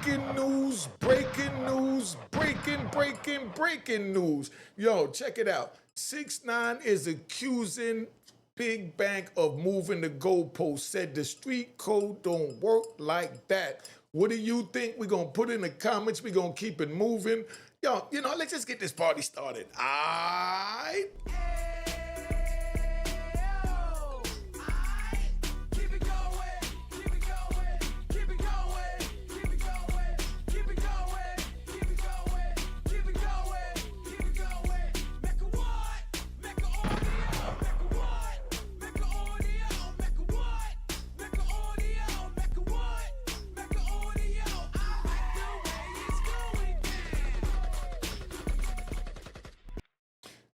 Breaking news, breaking news, breaking news. Yo, check it out. 6ix9ine is accusing Big Bank of moving the goalpost. Said the street code don't work like that. What do you think? We're going to put in the comments. We're going to keep it moving. Yo, let's just get this party started. All right?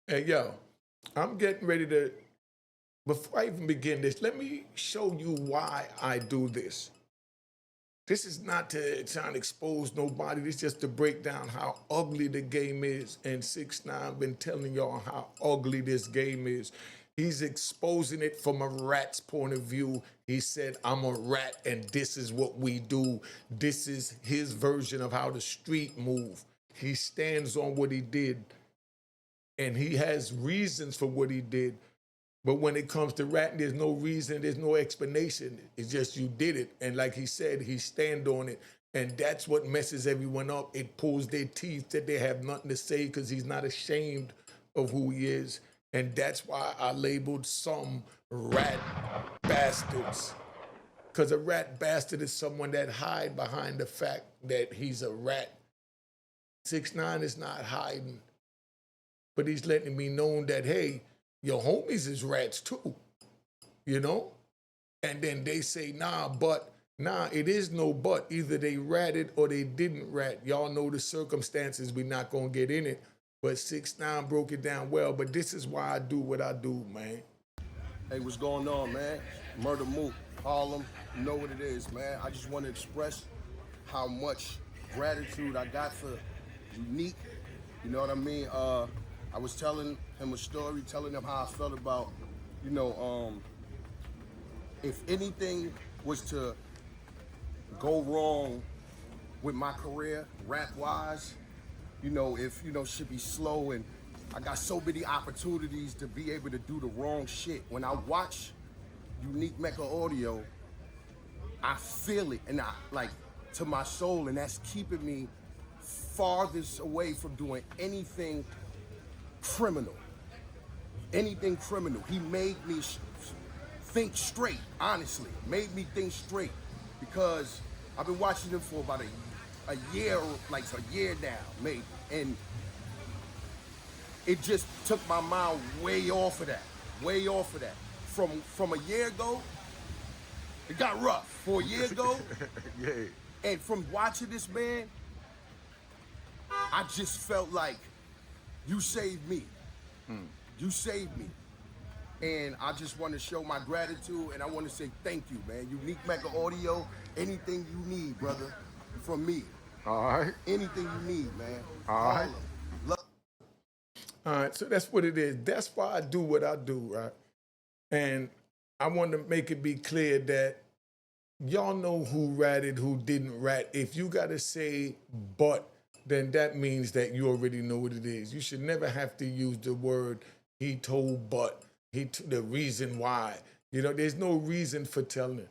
Hey, yo, I'm getting ready to, before I even begin this, let me show you why I do this. This is not to try to expose nobody. This is just to break down how ugly the game is. And 6ix9ine been telling y'all how ugly this game is. He's exposing it from a rat's point of view. He said, I'm a rat and this is what we do. This is his version of how the street move. He stands on what he did. And he has reasons for what he did. But when it comes to ratting, there's no reason, there's no explanation. It's just you did it. And like he said, he stand on it. And that's what messes everyone up. It pulls their teeth that they have nothing to say because he's not ashamed of who he is. And that's why I labeled some rat bastards. Because a rat bastard is someone that hide behind the fact that he's a rat. 6ix9ine is not hiding. But he's letting me know that, hey, your homies is rats too, And then they say, nah, it is no but. Either they ratted or they didn't rat. Y'all know the circumstances. We're not going to get in it. But 6ix9ine broke it down well. But this is why I do what I do, man. Hey, what's going on, man? Murder Mook, Harlem, you know what it is, man. I just want to express how much gratitude I got for Unique. You know what I mean? I was telling him a story, telling him how I felt about, if anything was to go wrong with my career, rap-wise, if, shit be slow and I got so many opportunities to be able to do the wrong shit. When I watch Unique Mecca audio, I feel it, and to my soul, and that's keeping me farthest away from doing anything criminal. Anything criminal. He made me think straight, honestly. Made me think straight. Because I've been watching him for about a year, a year now, maybe. And it just took my mind way off of that. Way off of that. From a year ago, it got rough. For a year ago, Yeah. and from watching this man, I just felt like you saved me. You saved me. And I just want to show my gratitude, and I want to say thank you, man. Unique Mecca Audio, anything you need, brother, from me. All right. Anything you need, man. All right. All right, so that's what it is. That's why I do what I do, right? And I want to make it be clear that y'all know who ratted, who didn't rat. If you got to say but, then that means that you already know what it is. You should never have to use the word he told but, the reason why. There's no reason for telling it.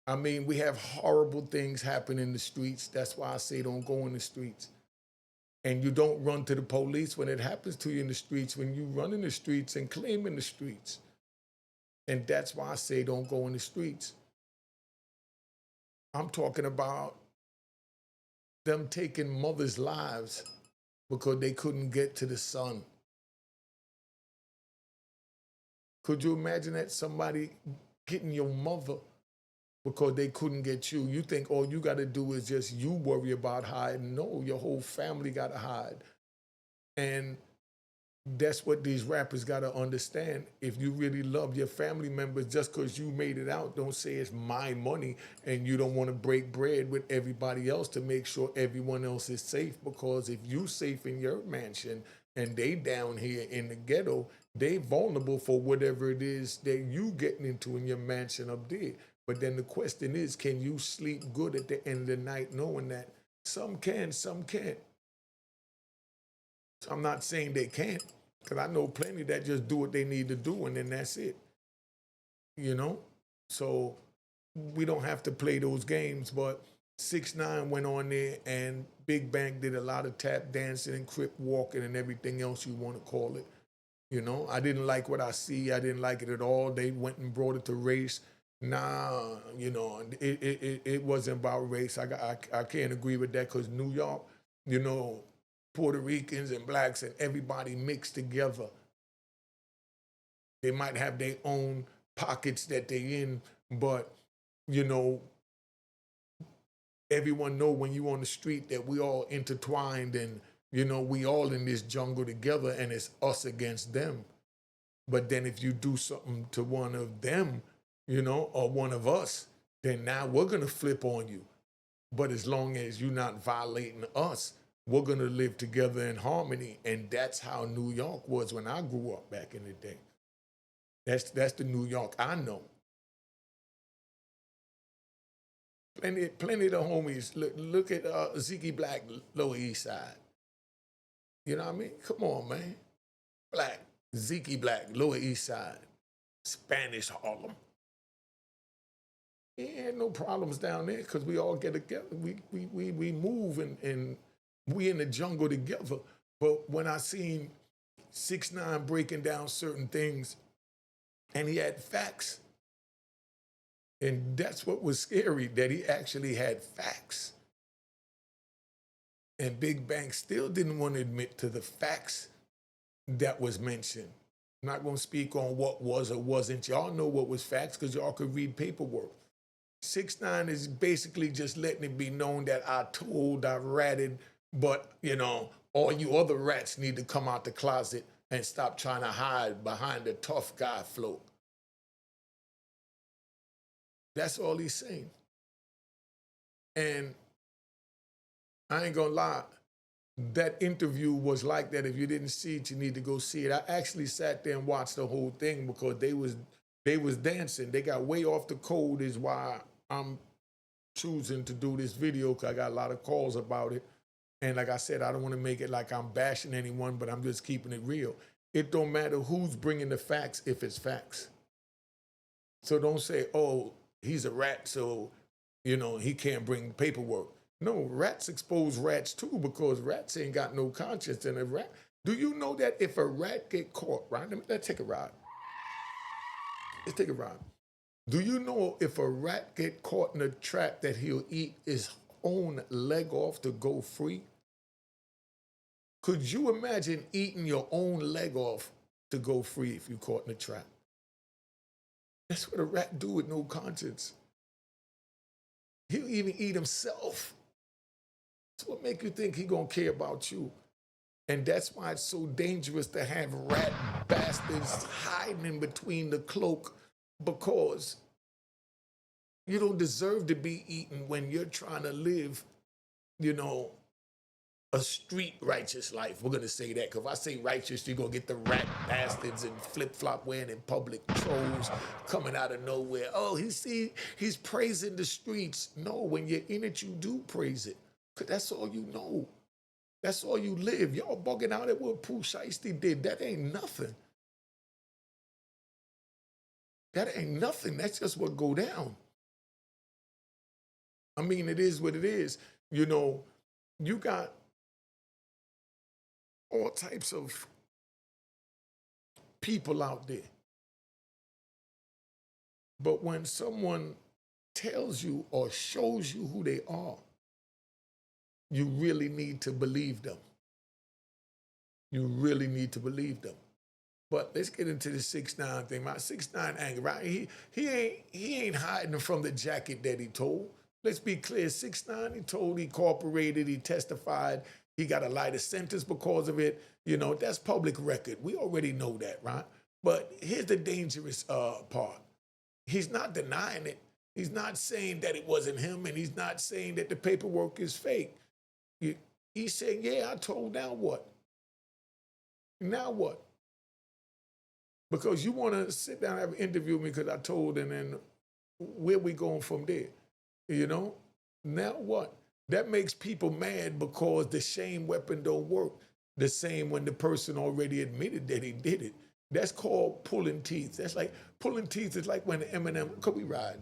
I mean, we have horrible things happen in the streets. That's why I say don't go in the streets. And you don't run to the police when it happens to you in the streets, when you run in the streets and claim in the streets. And that's why I say don't go in the streets. I'm talking about them taking mothers' lives because they couldn't get to the sun. Could you imagine that? Somebody getting your mother because they couldn't get you? You think all you got to do is just you worry about hiding. No, your whole family got to hide. And that's what these rappers got to understand. If you really love your family members, just because you made it out, don't say it's my money and you don't want to break bread with everybody else to make sure everyone else is safe. Because if you safe in your mansion and they down here in the ghetto, they vulnerable for whatever it is that you getting into in your mansion up there. But then the question is, can you sleep good at the end of the night knowing that some can, some can't? So I'm not saying they can't, because I know plenty that just do what they need to do and then that's it. You know? So we don't have to play those games, but 6ix9ine went on there and Big Bang did a lot of tap dancing and crip walking and everything else you want to call it. You know, I didn't like what I see. I didn't like it at all. They went and brought it to race. Nah, you know, it wasn't about race. I can't agree with that because New York, you know, Puerto Ricans and blacks and everybody mixed together. They might have their own pockets that they in, but you know, everyone know when you on the street that we all intertwined and you know we all in this jungle together and it's us against them. But then if you do something to one of them, you know, or one of us, then now we're gonna flip on you. But as long as you're not violating us, we're gonna live together in harmony. And that's how New York was when I grew up back in the day. That's the New York I know. Plenty of the homies. Look at Ziggy Black, Lower East Side. You know what I mean? Come on, man. Black, Ziggy Black, Lower East Side, Spanish Harlem. He had no problems down there because we all get together. We move and we in the jungle together. But when I seen 6ix9ine breaking down certain things, and he had facts, and that's what was scary, that he actually had facts. And Big Bang still didn't want to admit to the facts that was mentioned. I'm not going to speak on what was or wasn't. Y'all know what was facts because y'all could read paperwork. 6ix9ine is basically just letting it be known that I told, I ratted, but you know, all you other rats need to come out the closet and stop trying to hide behind the tough guy float. That's all he's saying. And I ain't gonna lie, that interview was like that. If you didn't see it, you need to go see it. I actually sat there and watched the whole thing because they was dancing. They got way off the code is why I'm choosing to do this video because I got a lot of calls about it. And like I said, I don't want to make it like I'm bashing anyone, but I'm just keeping it real. It don't matter who's bringing the facts if it's facts. So don't say, oh, he's a rat, so, you know, he can't bring paperwork. No, rats expose rats too because rats ain't got no conscience. And a rat, do you know that if a rat get caught, right? Let's take a ride. Let's take a ride. Do you know if a rat get caught in a trap that he'll eat his own leg off to go free? Could you imagine eating your own leg off to go free if you caught in a trap? That's what a rat do with no conscience. He'll even eat himself. That's what make you think he gonna care about you. And that's why it's so dangerous to have rat bastards hiding in between the cloak because you don't deserve to be eaten when you're trying to live, you know, a street righteous life. We're gonna say that because if I say righteous, you're gonna get the rat bastards and flip flop wearing in public trolls coming out of nowhere. Oh, he's praising the streets. No, when you're in it, you do praise it because that's all you know. That's all you live. Y'all bugging out at what Pooh Shiesty did. That ain't nothing. That ain't nothing. That's just what go down. I mean, it is what it is. You know, you got all types of people out there. But when someone tells you or shows you who they are, you really need to believe them. You really need to believe them. But let's get into the 6ix9ine thing. My 6ix9ine anger, right? He ain't hiding from the jacket that he told. Let's be clear. 6ix9ine, he told, he cooperated, he testified, he got a lighter sentence because of it. You know, that's public record. We already know that, right? But here's the dangerous part. He's not denying it. He's not saying that it wasn't him, and he's not saying that the paperwork is fake. He's saying, yeah, I told, now what? Now what? Because you want to sit down and have an interview with me because I told, and then where we going from there? You know? Now what? That makes people mad because the shame weapon don't work. The same when the person already admitted that he did it. That's called pulling teeth. That's like pulling teeth is like when Eminem, could we ride?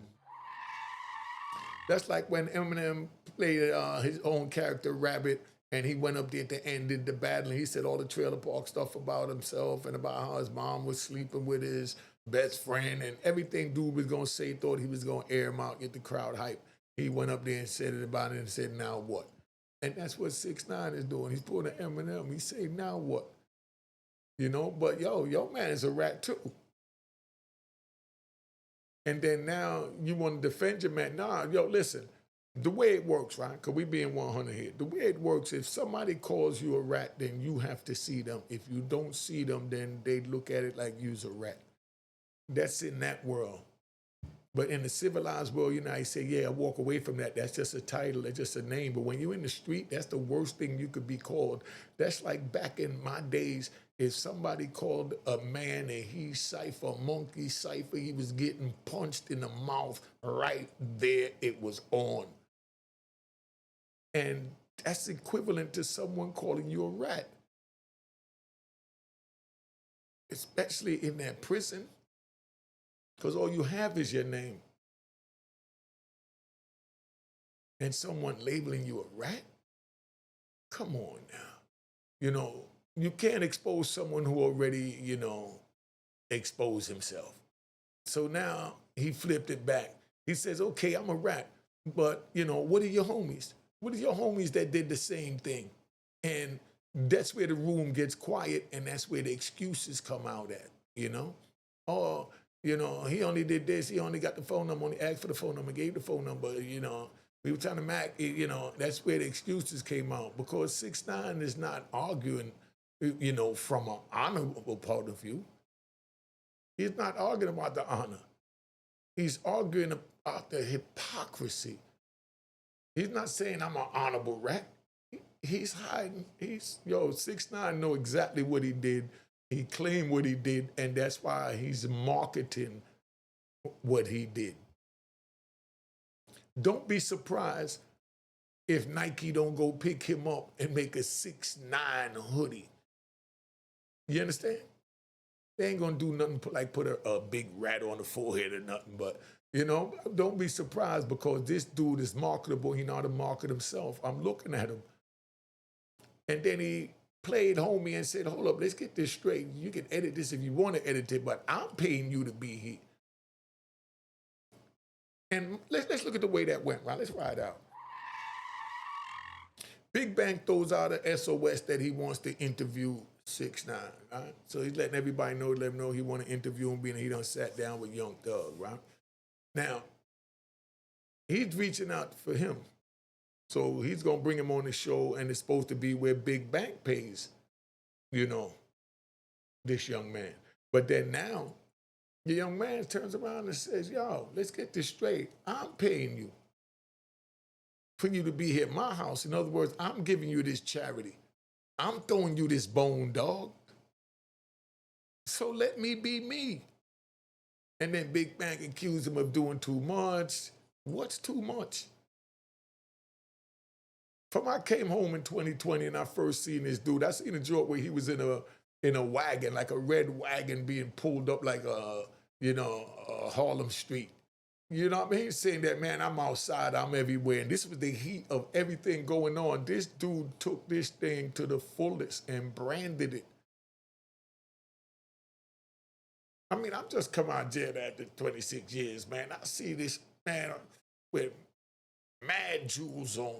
That's like when Eminem played his own character, Rabbit, and he went up there at the end, did the battle, and he said all the trailer park stuff about himself and about how his mom was sleeping with his best friend and everything dude was gonna say, thought he was gonna air him out, get the crowd hype. He went up there and said it about it and said, now what? And that's what 6ix9ine is doing. He's pulling an Eminem. He say, now what? You know, but your man is a rat too. And then now you want to defend your man. Nah, listen, the way it works, right? Because we being 100 here. The way it works, if somebody calls you a rat, then you have to see them. If you don't see them, then they look at it like you's a rat. That's in that world. But in the civilized world, you know, I say, yeah, I walk away from that. That's just a title. That's just a name. But when you're in the street, that's the worst thing you could be called. That's like back in my days, if somebody called a man a he cipher, monkey cipher, he was getting punched in the mouth right there. It was on. And that's equivalent to someone calling you a rat, especially in that prison, because all you have is your name. And someone labeling you a rat? Come on now. You know, you can't expose someone who already, exposed himself. So now he flipped it back. He says, okay, I'm a rat, but, what are your homies? What are your homies that did the same thing? And that's where the room gets quiet, and that's where the excuses come out at, Oh, he only did this, he only got the phone number, only asked for the phone number, gave the phone number, we were trying to that's where the excuses came out because 6ix9ine is not arguing, from an honorable point of view. He's not arguing about the honor. He's arguing about the hypocrisy. He's not saying I'm an honorable rat. He's hiding. 6ix9ine know exactly what he did. He claimed what he did, and that's why he's marketing what he did. Don't be surprised if Nike don't go pick him up and make a 6ix9ine hoodie. You understand? They ain't gonna do nothing like put a big rat on the forehead or nothing, but don't be surprised because this dude is marketable. He know how to market himself. I'm looking at him. And then he played homie and said, hold up, let's get this straight. You can edit this if you want to edit it, but I'm paying you to be here. And let's look at the way that went, right? Let's ride out. Big Bang throws out a SOS that he wants to interview 6ix9ine, right? So he's letting everybody know, let him know he want to interview him, being he done sat down with Young Thug, right? Now, he's reaching out for him. So he's going to bring him on the show, and it's supposed to be where Big Bang pays, this young man. But then now, the young man turns around and says, yo, let's get this straight. I'm paying you for you to be here at my house. In other words, I'm giving you this charity. I'm throwing you this bone, dog. So let me be me. And then Big Bang accused him of doing too much. What's too much? From I came home in 2020 and I first seen this dude, I seen a joke where he was in a wagon, like a red wagon being pulled up like a Harlem Street. You know what I mean? He's saying that, man, I'm outside, I'm everywhere. And this was the heat of everything going on. This dude took this thing to the fullest and branded it. I mean, I'm just come out of jail after 26 years, man. I see this man with mad jewels on,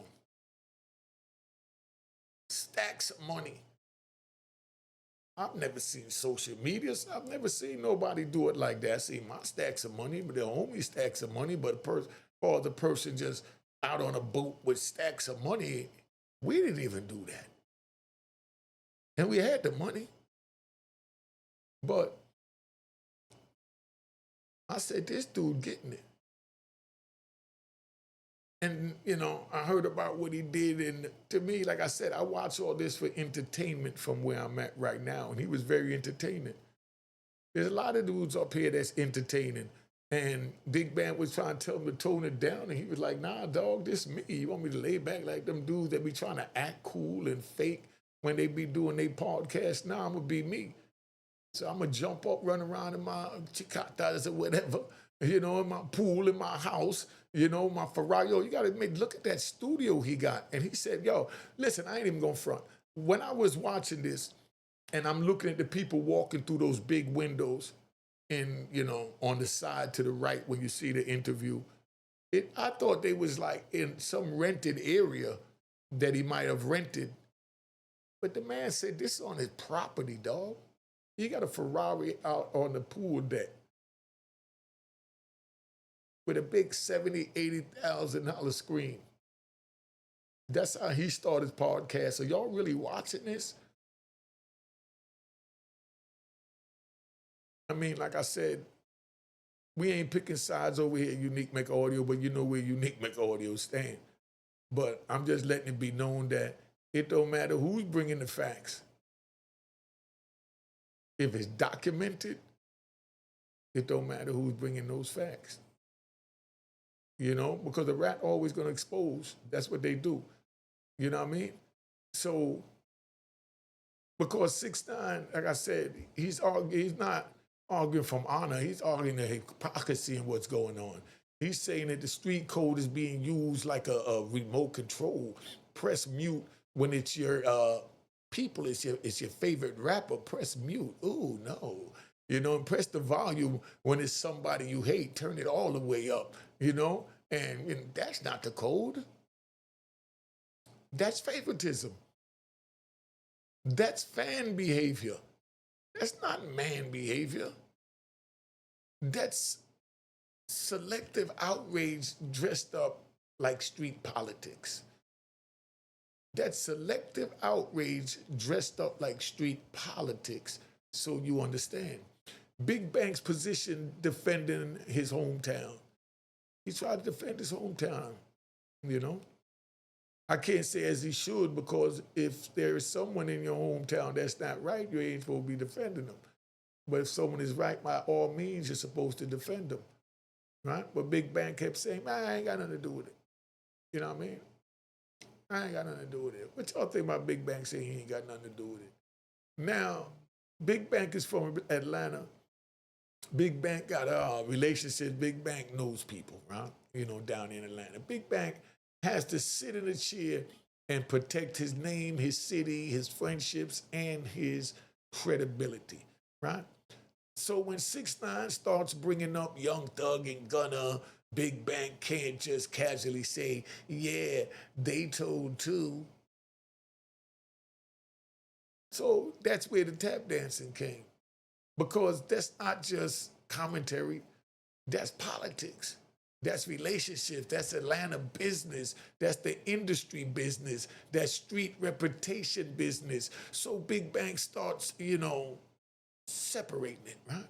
stacks of money. I've never seen social media. I've never seen nobody do it like that. I see my stacks of money, but the homie stacks of money, but the person just out on a boat with stacks of money, we didn't even do that. And we had the money. But I said, this dude getting it. And, I heard about what he did. And to me, like I said, I watch all this for entertainment from where I'm at right now. And he was very entertaining. There's a lot of dudes up here that's entertaining. And Big Bang was trying to tell him to tone it down, and he was like, "Nah, dog, this me. You want me to lay back like them dudes that be trying to act cool and fake when they be doing their podcast? Nah, I'm gonna be me. So I'm gonna jump up, run around in my chicatas or whatever, in my pool, in my house, my Ferrari. Yo, you gotta look at that studio he got." And he said, "Yo, listen, I ain't even gonna front. When I was watching this, and I'm looking at the people walking through those big windows, and on the side to the right when you see the interview, I thought they was like in some rented area that he might have rented, but the man said this is on his property, dog. He got a Ferrari out on the pool deck with a big $70,000, $80,000 screen. That's how he started his podcast. Are y'all really watching this? I mean, like I said, we ain't picking sides over here at Unique Mecca Audio, but you know where Unique Mecca Audio stand. But I'm just letting it be known that it don't matter who's bringing the facts. If it's documented, it don't matter who's bringing those facts. Because the rat always going to expose. That's what they do. You know what I mean? So, because 6ix9ine, like I said, he's not arguing from honor. He's arguing the hypocrisy in what's going on. He's saying that the street code is being used like a remote control. Press mute when it's your people, it's your favorite rapper. Press mute. Ooh, no. And press the volume when it's somebody you hate. Turn it all the way up, And that's not the code. That's favoritism. That's fan behavior. That's not man behavior. That's selective outrage dressed up like street politics. That's selective outrage dressed up like street politics, so you understand. Big Bank's position defending his hometown. He tried to defend his hometown, I can't say as he should, because if there is someone in your hometown that's not right, you ain't supposed to be defending them. But if someone is right, by all means, you're supposed to defend them, right? But Big Bang kept saying, "Man, I ain't got nothing to do with it." You know what I mean? I ain't got nothing to do with it. What y'all think about Big Bang saying he ain't got nothing to do with it? Now, Big Bang is from Atlanta. Big Bang got relationships. Big Bang knows people, right? Down in Atlanta. Big Bang has to sit in a chair and protect his name, his city, his friendships, and his credibility, right? So when 6ix9ine starts bringing up Young Thug and Gunna, Big Bang can't just casually say, "Yeah, they told too." So that's where the tap dancing came. Because that's not just commentary, that's politics. That's relationships. That's Atlanta business. That's the industry business. That's street reputation business. So Big Bang starts, separating it, right?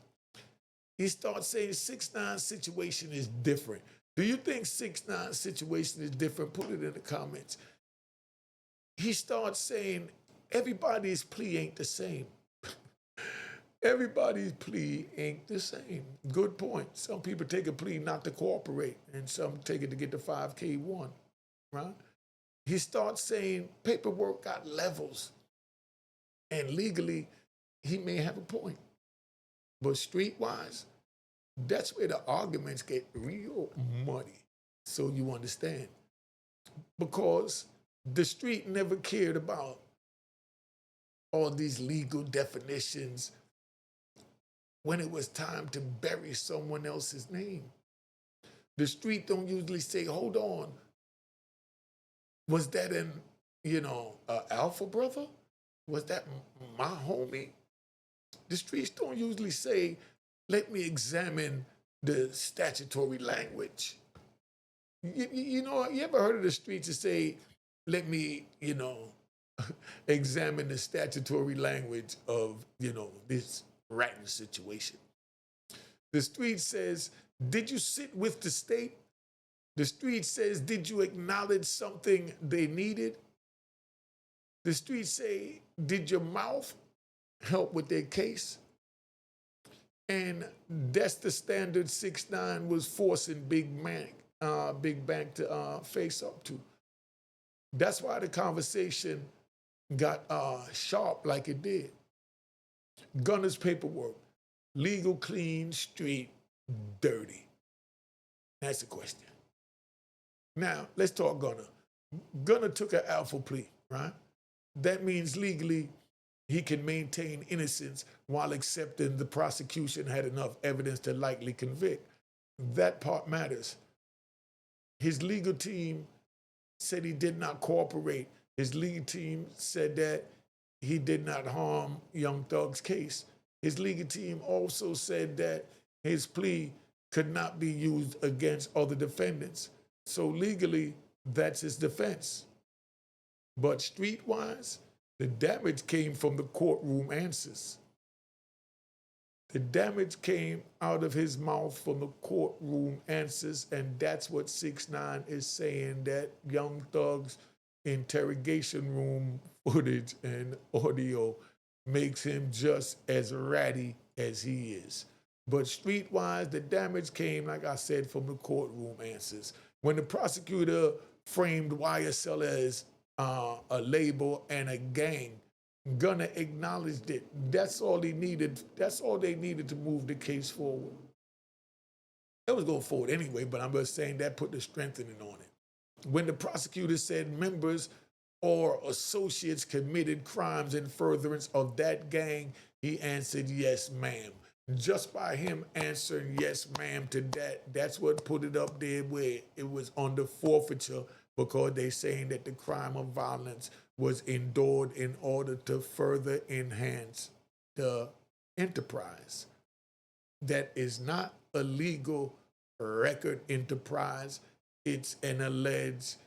He starts saying 6ix9ine's situation is different. Do you think 6ix9ine's situation is different? Put it in the comments. He starts saying everybody's plea ain't the same. Everybody's plea ain't the same. Good point. Some people take a plea not to cooperate, and some take it to get the 5K1, right? He starts saying paperwork got levels, and legally, he may have a point. But streetwise, that's where the arguments get real muddy, so you understand. Because the street never cared about all these legal definitions when it was time to bury someone else's name. The street don't usually say, "Hold on, was that an Alpha brother? Was that my homie?" The streets don't usually say, "Let me examine the statutory language." You ever heard of the streets that say, "Let me, examine the statutory language of, this ratting situation"? The street says, "Did you sit with the state?" The street says, "Did you acknowledge something they needed?" The street say, "Did your mouth help with their case?" And that's the standard 6ix9ine was forcing Big Bank to face up to. That's why the conversation got sharp like it did. Gunner's paperwork, legal clean, street dirty. That's the question. Now, let's talk Gunner. Gunner took an alpha plea, right? That means legally he can maintain innocence while accepting the prosecution had enough evidence to likely convict. That part matters. His legal team said he did not cooperate. His legal team said that he did not harm Young Thug's case. His legal team also said that his plea could not be used against other defendants. So legally, that's his defense. But streetwise, the damage came from the courtroom answers. The damage came out of his mouth from the courtroom answers, and that's what 6ix9ine is saying, that Young Thug's interrogation room footage and audio makes him just as ratty as he is. But streetwise, the damage came, like I said, from the courtroom answers. When the prosecutor framed YSL as a label and a gang, Gunner acknowledged it. That's all he needed. That's all they needed to move the case forward. It was going forward anyway, but I'm just saying that put the strengthening on it. When the prosecutor said members or associates committed crimes in furtherance of that gang, he answered, yes, ma'am. Just by him answering yes, ma'am to that, that's what put it up there where it was under forfeiture, because they're saying that the crime of violence was endured in order to further enhance the enterprise. That is not a legal record enterprise. It's an alleged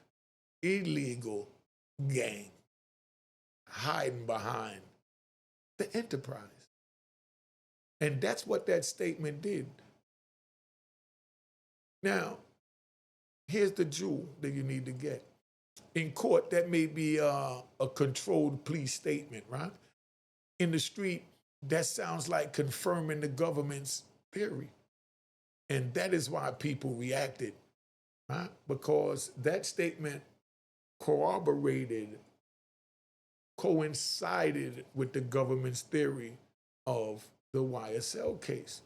illegal gang hiding behind the enterprise. And that's what that statement did. Now, here's the jewel that you need to get. In court, that may be a controlled plea statement, right? In the street, that sounds like confirming the government's theory. And that is why people reacted, right? Because that statement coincided with the government's theory of the YSL case.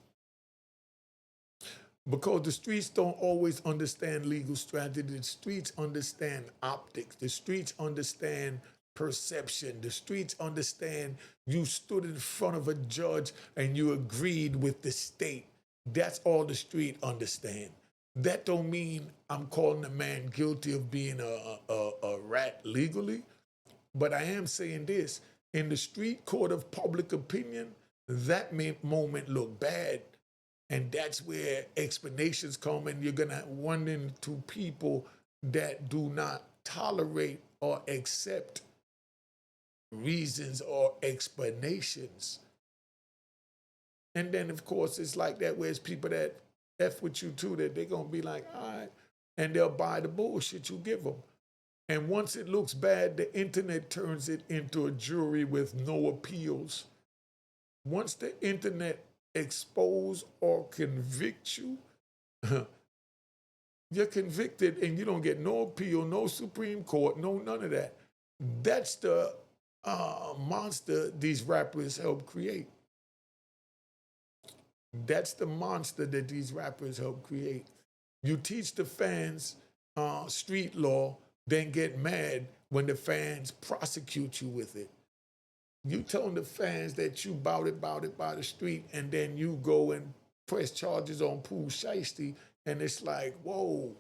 Because the streets don't always understand legal strategy. The streets understand optics. The streets understand perception. The streets understand you stood in front of a judge and you agreed with the state. That's all the street understand. That don't mean I'm calling a man guilty of being a rat legally, but I am saying this. In the street court of public opinion, that moment look bad. And that's where explanations come, and you're gonna run into people that do not tolerate or accept reasons or explanations. And then, of course, it's like that where it's people that F with you too, that they're gonna be like, all right, and they'll buy the bullshit you give them. And once it looks bad, the internet turns it into a jury with no appeals. Once the internet expose or convict you, you're convicted and you don't get no appeal, no Supreme Court, no none of that. That's the monster these rappers help create. That's the monster that these rappers help create. You teach the fans street law, then get mad when the fans prosecute you with it. You telling the fans that you bout it by the street, and then you go and press charges on Pooh Shiesty, and it's like, whoa.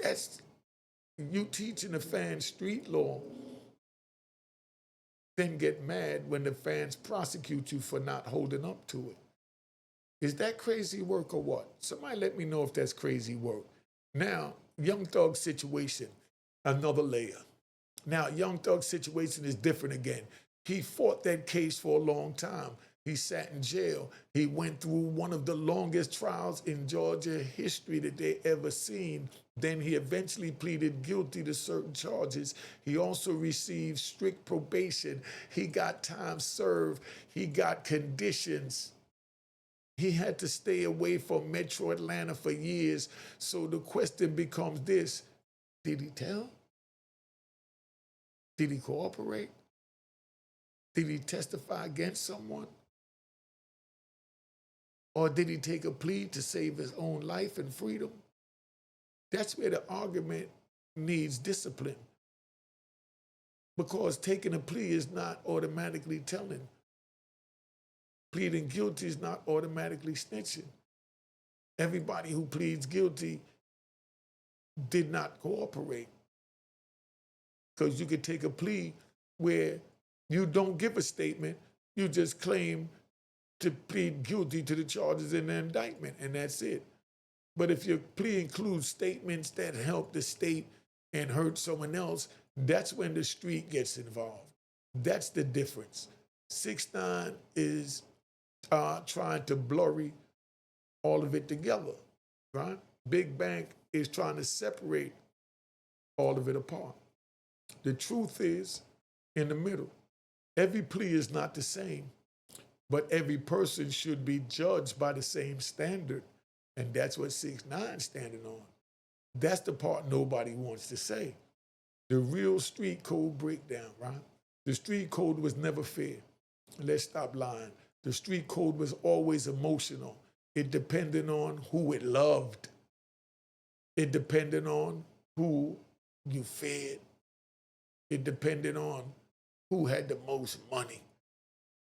That's you teaching the fans street law, then get mad when the fans prosecute you for not holding up to it. Is that crazy work or what? Somebody let me know if that's crazy work. Now, Young Thug's situation, another layer. Now, Young Thug's situation is different again. He fought that case for a long time. He sat in jail. He went through one of the longest trials in Georgia history that they ever seen. Then he eventually pleaded guilty to certain charges. He also received strict probation. He got time served. He got conditions. He had to stay away from Metro Atlanta for years. So the question becomes this: did he tell? Did he cooperate? Did he testify against someone? Or did he take a plea to save his own life and freedom? That's where the argument needs discipline. Because taking a plea is not automatically telling. Pleading guilty is not automatically snitching. Everybody who pleads guilty did not cooperate. Because you could take a plea where you don't give a statement, you just claim to plead guilty to the charges in the indictment, and that's it. But if your plea includes statements that help the state and hurt someone else, that's when the street gets involved. That's the difference. 6ix9ine is trying to blurry all of it together, right? Big Bank is trying to separate all of it apart. The truth is in the middle. Every plea is not the same, but every person should be judged by the same standard. And that's what 6ix9ine standing on. That's the part nobody wants to say. The real street code breakdown, right? The street code was never fair. Let's stop lying. The street code was always emotional. It depended on who it loved. It depended on who you fed. It depended on who had the most money.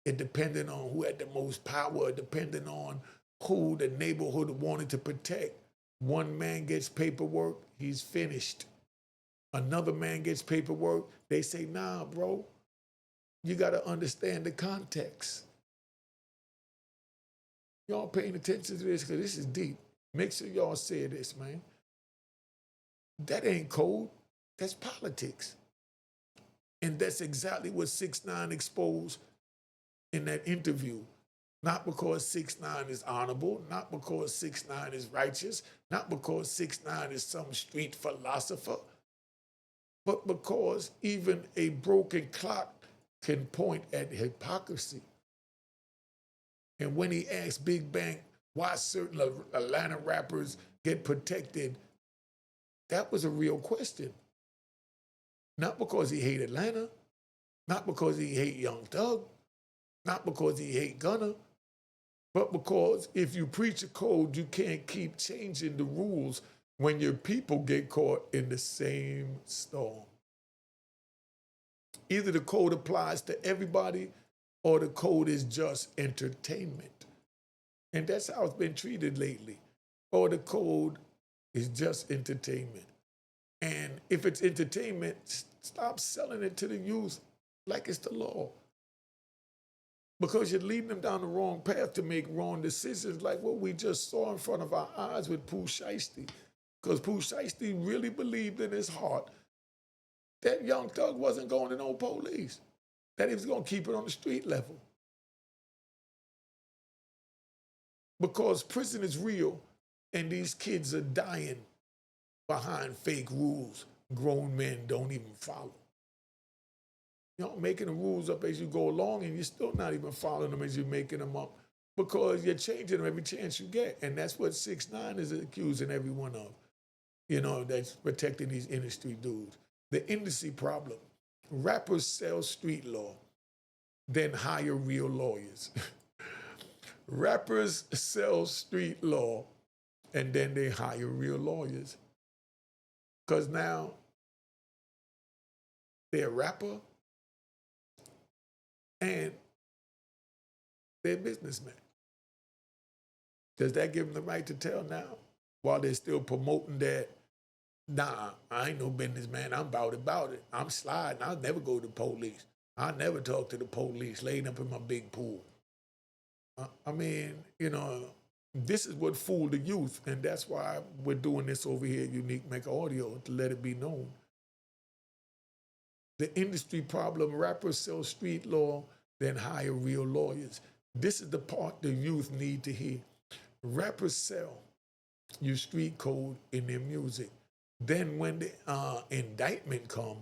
It depended on who had the most power. It depended on who the neighborhood wanted to protect. One man gets paperwork, he's finished. Another man gets paperwork, they say, nah, bro, you got to understand the context. Y'all paying attention to this because this is deep. Make sure y'all say this, man. That ain't code, that's politics. And that's exactly what 6ix9ine exposed in that interview. Not because 6ix9ine is honorable, not because 6ix9ine is righteous, not because 6ix9ine is some street philosopher, but because even a broken clock can point at hypocrisy. And when he asked Big Bang why certain Atlanta rappers get protected, that was a real question. Not because he hate Atlanta, not because he hate Young Thug, not because he hate Gunna, but because if you preach a code, you can't keep changing the rules when your people get caught in the same storm. Either the code applies to everybody or the code is just entertainment. And that's how it's been treated lately. Or the code is just entertainment. And if it's entertainment, stop selling it to the youth like it's the law. Because you're leading them down the wrong path to make wrong decisions like what we just saw in front of our eyes with Pooh Shiesty. Because Pooh Shiesty really believed in his heart that Young Thug wasn't going to no police, that he was going to keep it on the street level. Because prison is real and these kids are dying behind fake rules grown men don't even follow. You know, making the rules up as you go along and you're still not even following them as you're making them up because you're changing them every chance you get. And that's what 6ix9ine is accusing everyone of, you know, that's protecting these industry dudes. The industry problem. Rappers sell street law, then hire real lawyers. Rappers sell street law, and then they hire real lawyers. Because now they're a rapper and they're businessmen. Does that give them the right to tell now while they're still promoting that, nah, I ain't no businessman, I'm about it. I'm sliding, I'll never go to the police. I'll never talk to the police laying up in my big pool. I mean, you know, this is what fooled the youth, and that's why we're doing this over here at Unique Mecca Audio, to let it be known. The industry problem, rappers sell street law, then hire real lawyers. This is the part the youth need to hear. Rappers sell you street code in their music. Then when the indictment come,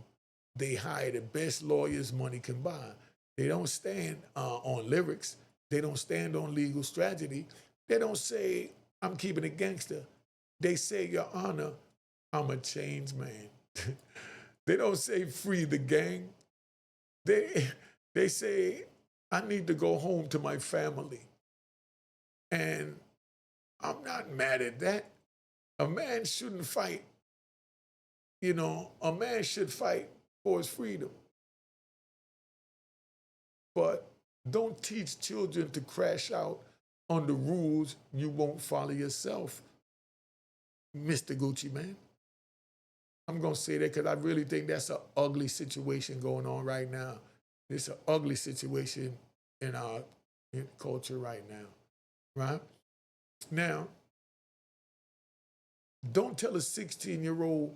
they hire the best lawyers money can buy. They don't stand on lyrics. They don't stand on legal strategy. They don't say, I'm keeping it gangster. They say, Your Honor, I'm a changed man. They don't say free the gang. They, they say, I need to go home to my family. And I'm not mad at that. A man shouldn't fight. A man should fight for his freedom. But don't teach children to crash out on the rules you won't follow yourself, Mr. Gucci Man. I'm going to say that because I really think that's an ugly situation going on right now. It's an ugly situation in our culture right now, right? Now, don't tell a 16-year-old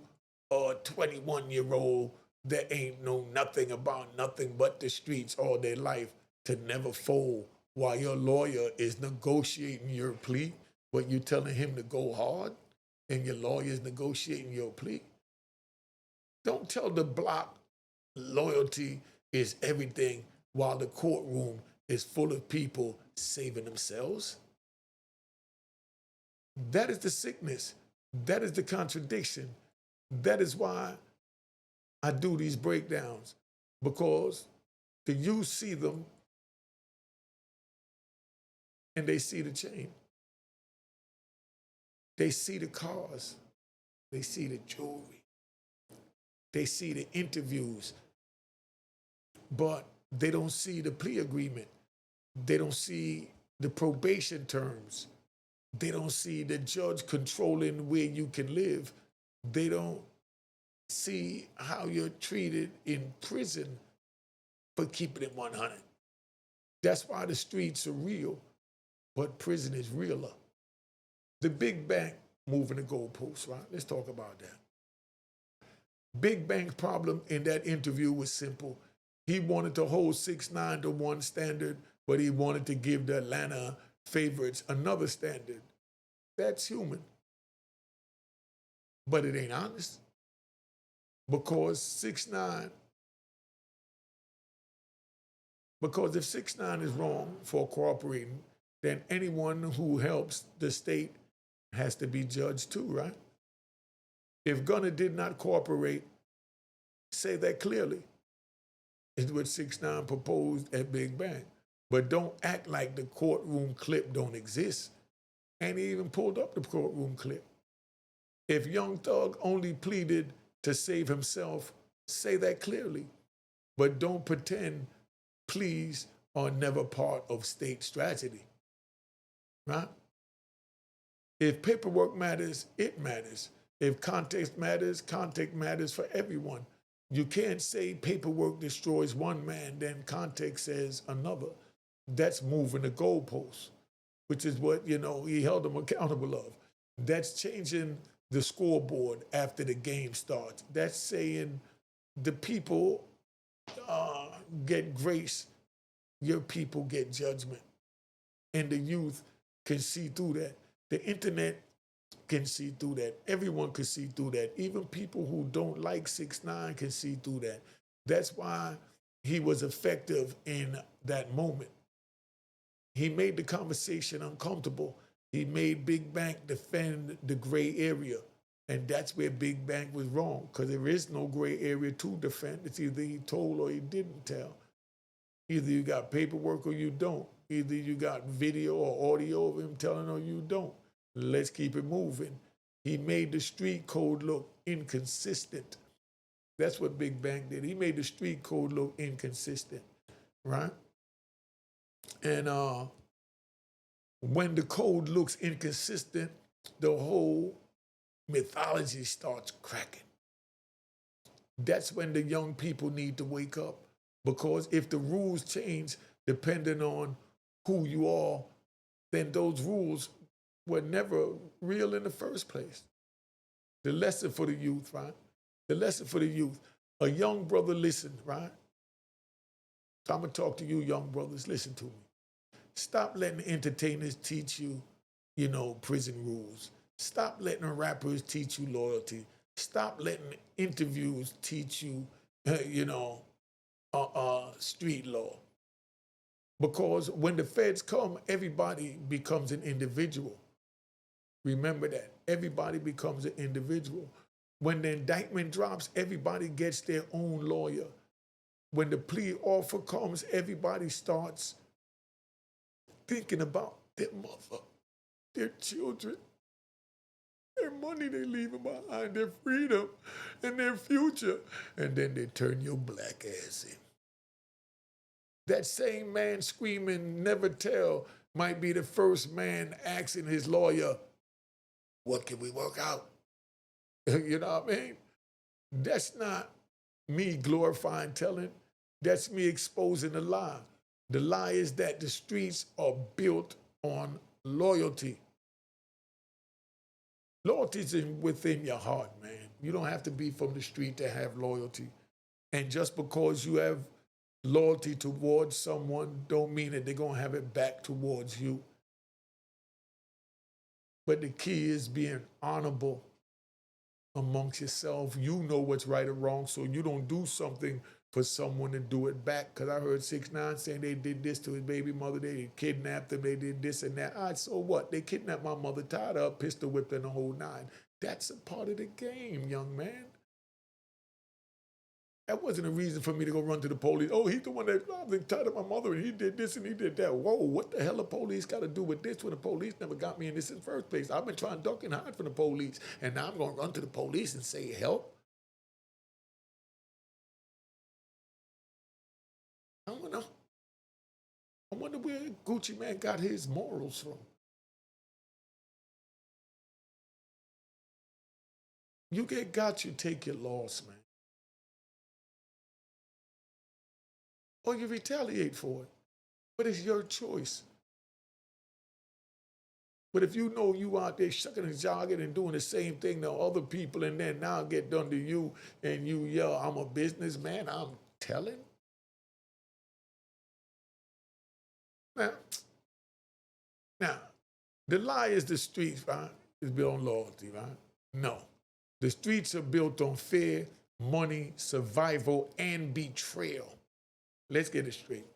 or a 21-year-old that ain't know nothing about nothing but the streets all their life to never fold while your lawyer is negotiating your plea, but you telling him to go hard and your lawyer is negotiating your plea. Don't tell the block loyalty is everything while the courtroom is full of people saving themselves. That is the sickness. That is the contradiction. That is why I do these breakdowns, because the youth see them and they see the chain. They see the cars. They see the jewelry. They see the interviews, but they don't see the plea agreement. They don't see the probation terms. They don't see the judge controlling where you can live. They don't see how you're treated in prison for keeping it 100. That's why the streets are real, but prison is realer. The big bank moving the goalposts, right? Let's talk about that. Big Bank's problem in that interview was simple. He wanted to hold 6ix9ine to one standard, but he wanted to give the Atlanta favorites another standard. That's human. But it ain't honest. Because 6ix9ine, because if 6ix9ine is wrong for cooperating, then anyone who helps the state has to be judged too, right? If Gunner did not cooperate, say that clearly. It's what 6ix9ine proposed at Big Bang. But don't act like the courtroom clip don't exist. And he even pulled up the courtroom clip. If Young Thug only pleaded to save himself, say that clearly. But don't pretend pleas are never part of state strategy, right? If paperwork matters, it matters. If context matters for everyone. You can't say paperwork destroys one man, then context says another. That's moving the goalposts, which is what, he held them accountable of. That's changing the scoreboard after the game starts. That's saying the people get grace, your people get judgment. And the youth can see through that. The internet can see through that. Everyone can see through that. Even people who don't like 6ix9ine can see through that. That's why he was effective in that moment. He made the conversation uncomfortable. He made Big Bank defend the gray area. And that's where Big Bank was wrong, because there is no gray area to defend. It's either he told or he didn't tell. Either you got paperwork or you don't. Either you got video or audio of him telling or you don't. Let's keep it moving. He made the street code look inconsistent. That's what Big Bang did. He made the street code look inconsistent, right? And when the code looks inconsistent, the whole mythology starts cracking. That's when the young people need to wake up. Because if the rules change depending on who you are, then those rules were never real in the first place. The lesson for the youth, right? The lesson for the youth. A young brother, listen, right? So I'm going to talk to you, young brothers. Listen to me. Stop letting entertainers teach you, prison rules. Stop letting rappers teach you loyalty. Stop letting interviews teach you, street law. Because when the feds come, everybody becomes an individual. Remember that. Everybody becomes an individual. When the indictment drops, everybody gets their own lawyer. When the plea offer comes, everybody starts thinking about their mother, their children, their money they leaving behind, their freedom, and their future. And then they turn your black ass in. That same man screaming, never tell, might be the first man asking his lawyer, what can we work out? You know what I mean? That's not me glorifying telling. That's me exposing the lie. The lie is that the streets are built on loyalty. Loyalty is within your heart, man. You don't have to be from the street to have loyalty. And just because you have loyalty towards someone don't mean that they're going to have it back towards you. But the key is being honorable amongst yourself. You know what's right or wrong, so you don't do something for someone to do it back. Because I heard 6ix9ine saying they did this to his baby mother, they kidnapped him, they did this and that. All right, so what? They kidnapped my mother, tied her up, pistol whipped her, and the whole nine. That's a part of the game, young man. That wasn't a reason for me to go run to the police. Oh, he's the one that tied up my mother and he did this and he did that. Whoa, what the hell the police got to do with this when the police never got me in this in the first place? I've been trying to duck and hide from the police and now I'm going to run to the police and say help? I don't know. I wonder where Gucci Man got his morals from. You get got, you take your loss, man. Or you retaliate for it. But it's your choice. But if you know you out there shucking and jogging and doing the same thing to other people and then now get done to you and you yell, I'm a businessman, I'm telling. Now, the lie is the streets, right? Is built on loyalty, right? No. The streets are built on fear, money, survival, and betrayal. Let's get it straight.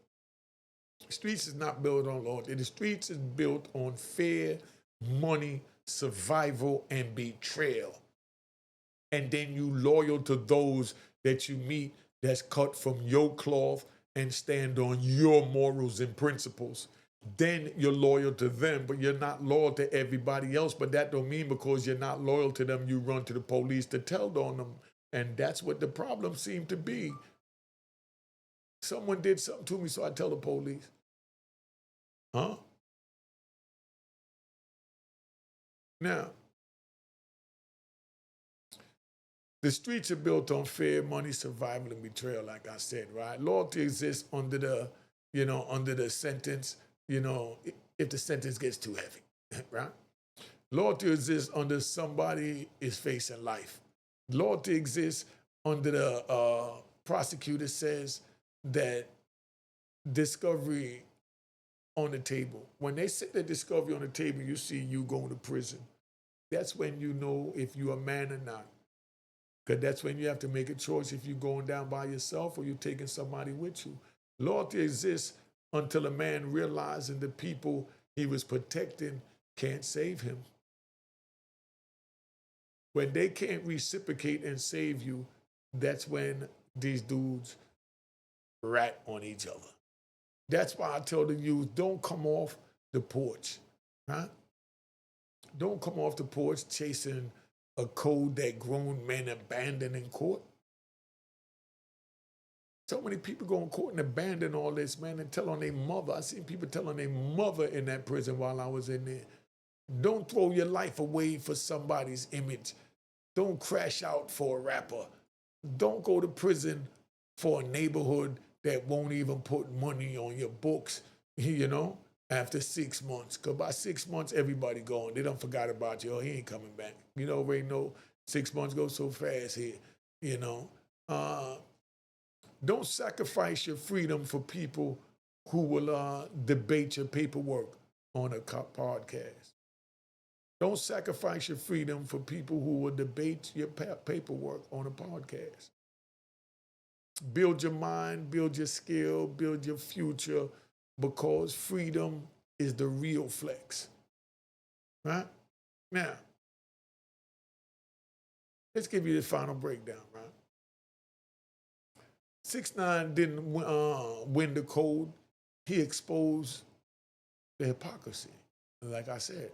The streets is not built on loyalty. The streets is built on fear, money, survival, and betrayal. And then you loyal to those that you meet that's cut from your cloth and stand on your morals and principles. Then you're loyal to them, but you're not loyal to everybody else. But that don't mean because you're not loyal to them, you run to the police to tell on them. And that's what the problem seemed to be. Someone did something to me, so I tell the police. Huh? Now, the streets are built on fear, money, survival, and betrayal, like I said, right? Loyalty exists under the sentence, if the sentence gets too heavy, right? Loyalty exists under somebody is facing life. Loyalty exists under the prosecutor says that discovery on the table. When they set the discovery on the table, you see you going to prison. That's when you know if you're a man or not. Because that's when you have to make a choice if you're going down by yourself or you're taking somebody with you. Loyalty exists until a man realizes the people he was protecting can't save him. When they can't reciprocate and save you, that's when these dudes rat on each other. That's why I tell the youth, don't come off the porch, huh? Don't come off the porch chasing a code that grown men abandon in court. So many people go in court and abandon all this, man, and tell on their mother. I seen people tell on their mother in that prison while I was in there. Don't throw your life away for somebody's image. Don't crash out for a rapper. Don't go to prison for a neighborhood that won't even put money on your books, after 6 months. Because by 6 months, everybody gone. They don't forgot about you. Oh, he ain't coming back. You already know 6 months go so fast here, Don't sacrifice your freedom for people who will debate your paperwork on a podcast. Don't sacrifice your freedom for people who will debate your paperwork on a podcast. Build your mind, build your skill, build your future, because freedom is the real flex. Right? Now, let's give you the final breakdown, right? 6ix9ine didn't win the code. He exposed the hypocrisy, like I said.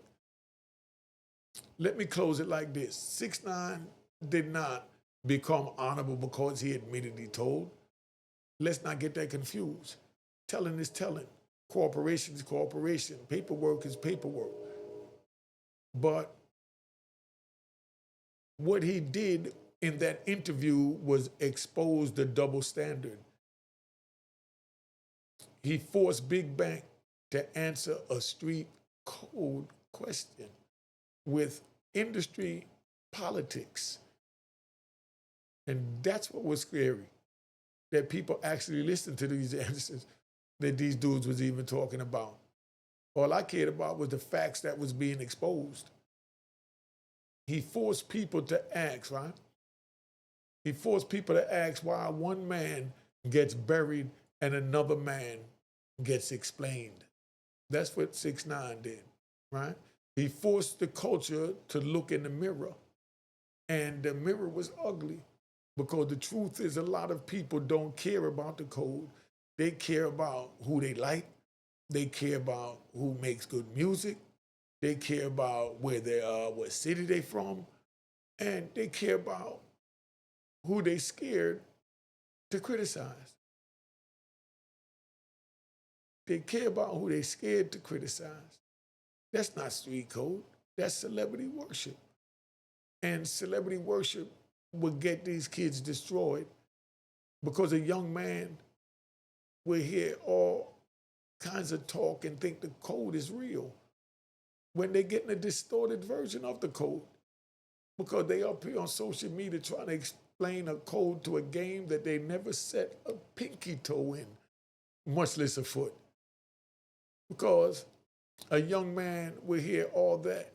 Let me close it like this. 6ix9ine did not become honorable because he admitted he told. Let's not get that confused. Telling is telling. Cooperation is cooperation. Paperwork is paperwork. But what he did in that interview was expose the double standard. He forced Big Bank to answer a street code question with industry politics. And that's what was scary, that people actually listened to these answers that these dudes was even talking about. All I cared about was the facts that was being exposed. He forced people to ask, right? He forced people to ask why one man gets buried and another man gets explained. That's what 6ix9ine did, right? He forced the culture to look in the mirror, and the mirror was ugly, because the truth is a lot of people don't care about the code. They care about who they like. They care about who makes good music. They care about where they are, what city they from, and they care about who they scared to criticize. They care about who they scared to criticize. That's not street code. That's celebrity worship. And celebrity worship will get these kids destroyed, because a young man will hear all kinds of talk and think the code is real when they're getting a distorted version of the code, because they up here on social media trying to explain a code to a game that they never set a pinky toe in, much less a foot. Because a young man will hear all that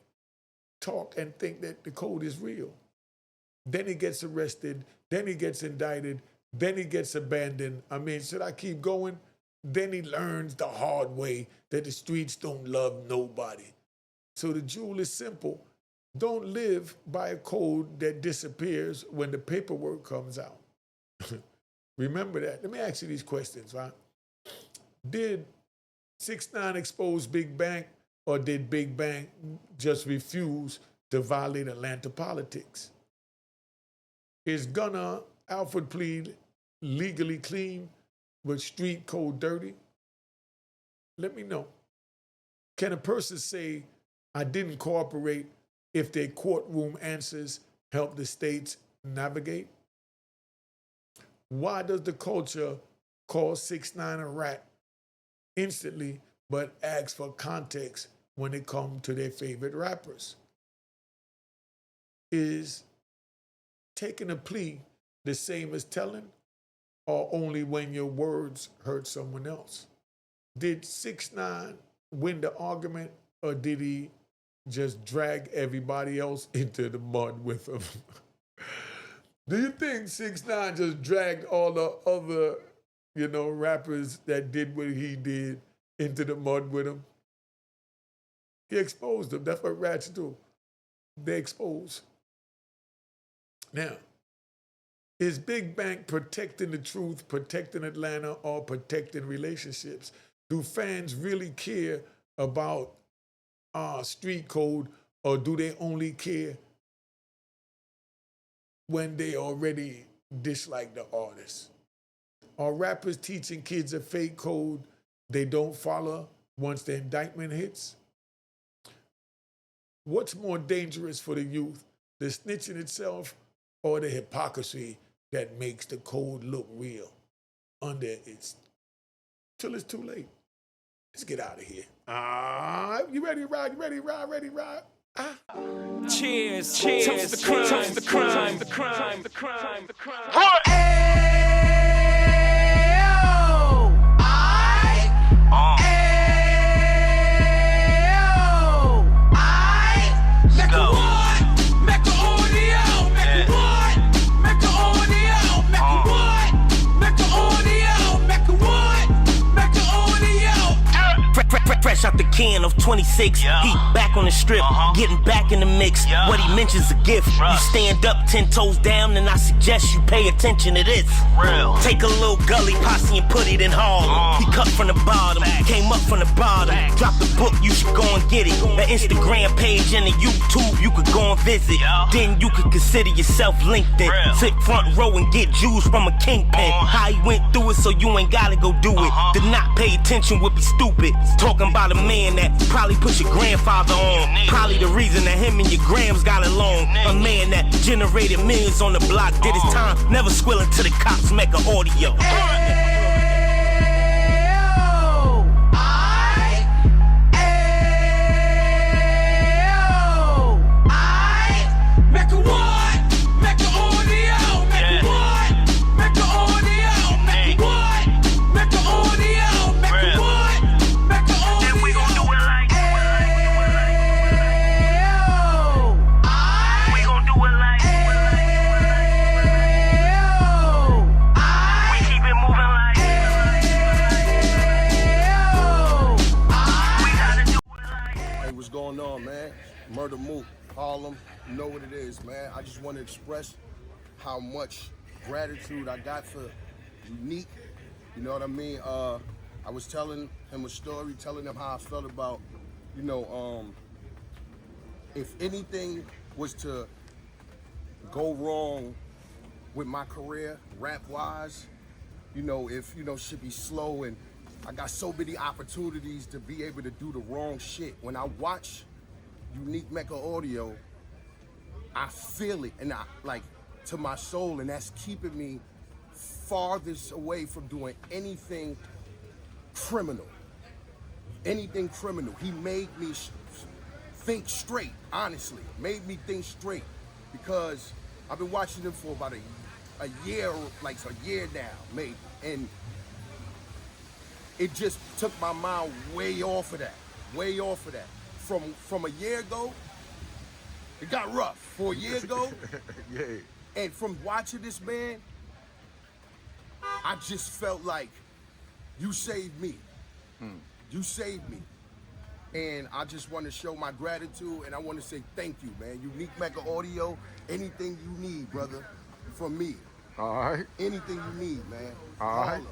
talk and think that the code is real. Then he gets arrested, then he gets indicted, then he gets abandoned. I mean, should I keep going? Then he learns the hard way that the streets don't love nobody. So the jewel is simple. Don't live by a code that disappears when the paperwork comes out. Remember that. Let me ask you these questions, right? Did 6ix9ine expose Big Bank, or did Big Bank just refuse to violate Atlanta politics? Is Gunna Alfred plead legally clean but street code dirty? Let me know. Can a person say, I didn't cooperate, if their courtroom answers help the states navigate? Why does the culture call 6ix9ine a rat instantly, but ask for context when it comes to their favorite rappers? Is taking a plea the same as telling, or only when your words hurt someone else? Did 6ix9ine win the argument, or did he just drag everybody else into the mud with him? Do you think 6ix9ine just dragged all the other, rappers that did what he did into the mud with him? He exposed them. That's what rats do. They expose. Now, is Big Bank protecting the truth, protecting Atlanta, or protecting relationships? Do fans really care about street code, or do they only care when they already dislike the artist? Are rappers teaching kids a fake code they don't follow once the indictment hits? What's more dangerous for the youth, the snitching itself, or the hypocrisy that makes the code look real under its, till it's too late? Let's get out of here. You ready to ride? You ready to ride? Ready to ride? Cheers, cheers, toast the crime, toast the crime, the crime, the crime, the crime. Mecca what? Mecca audio. Mecca what? Mecca audio. Mecca what? Mecca audio. Mecca what? Mecca audio. Fresh out the can of 26, he back on the strip, getting back in the mix. What he mentions a gift. You stand up 10 toes down, and I suggest you pay attention to this. Take a little gully posse and put it in Harlem. He cut from the bottom, came up from the bottom. Drop the book, you should go and get it. The Instagram page and the YouTube, you could go and visit. Then you could consider yourself LinkedIn. Sit front row and get Jews from a kingpin. How he went through it, so you ain't gotta go do it. To not pay attention would be stupid. Talking about a man that probably put your grandfather on. Probably the reason that him and your grams got along. A man that generated millions on the block, did his time, never squilling to the cops. Mecca audio. Mecca what? Mecca audio. Mecca what? Mecca audio. Mecca what? Mecca audio. Mecca what? Mecca audio. And we gon' do it like. We gon' do it like. We keep it moving like. We gotta do it like. Hey, what's going on, man? Murder Mook, Harlem. You know what it is, man. I just want to express how much gratitude I got for Unique. You know what I mean? I was telling him a story, telling him how I felt about, if anything was to go wrong with my career, rap-wise, if, shit be slow, and I got so many opportunities to be able to do the wrong shit. When I watch Unique Mecca audio, I feel it, and I like to my soul, and that's keeping me farthest away from doing anything criminal. Anything criminal. He made me think straight, honestly. Made me think straight, because I've been watching him for about a year, like a year now, maybe, and it just took my mind way off of that. From a year ago, it got rough. For a year ago, and from watching this man, I just felt like you saved me. You saved me. And I just want to show my gratitude, and I want to say thank you, man. Unique Mecca audio, anything you need, brother, from me. All right. Anything you need, man. All right. Harlem.